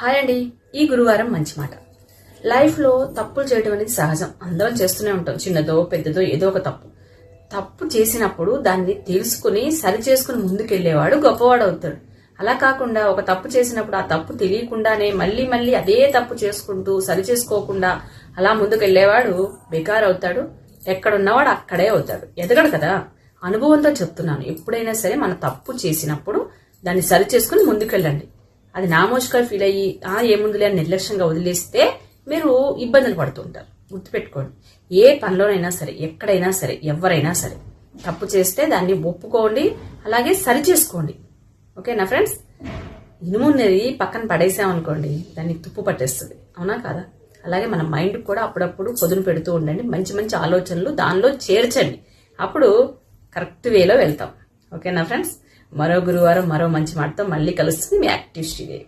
Hi అండి. ఈ గురువారం మంచి మాట. లైఫ్లో తప్పులు చేయడం అనేది సహజం. అందరం చేస్తూనే ఉంటాం. చిన్నదో పెద్దదో ఏదో ఒక తప్పు చేసినప్పుడు దాన్ని తెలుసుకుని సరి చేసుకుని ముందుకెళ్లేవాడు గొప్పవాడు అవుతాడు. అలా కాకుండా ఒక తప్పు చేసినప్పుడు ఆ తప్పు తెలియకుండానే మళ్ళీ మళ్ళీ అదే తప్పు చేసుకుంటూ సరి చేసుకోకుండా అలా ముందుకెళ్లేవాడు బేకార్ అవుతాడు. ఎక్కడున్నవాడు అక్కడే అవుతాడు, ఎదగడు కదా. అనుభవంతో చెప్తున్నాను. ఎప్పుడైనా సరే మన తప్పు చేసినప్పుడు దాన్ని సరి చేసుకుని ముందుకెళ్ళండి. అది నామోష్గా ఫీల్ అయ్యి ఏముందులే అని నిర్లక్ష్యంగా వదిలేస్తే మీరు ఇబ్బందులు పడుతుంటారు. గుర్తుపెట్టుకోండి, ఏ పనిలోనైనా సరే, ఎక్కడైనా సరే, ఎవరైనా సరే తప్పు చేస్తే దాన్ని ఒప్పుకోండి, అలాగే సరి చేసుకోండి. ఓకేనా ఫ్రెండ్స్? ఇనుమున్నది పక్కన పడేసామనుకోండి, దాన్ని తుప్పు పట్టేస్తుంది. అవునా కాదా? అలాగే మన మైండ్ కూడా అప్పుడప్పుడు పొదును పెడుతూ ఉండండి. మంచి మంచి ఆలోచనలు దానిలో చేర్చండి. అప్పుడు కరెక్ట్ వేలో వెళ్తాం. ఓకేనా ఫ్రెండ్స్? మరో గురువారం మరో మంచి మాటతో మళ్ళీ కలుస్తుంది మీ యాక్టివ్ శ్రీదేవి.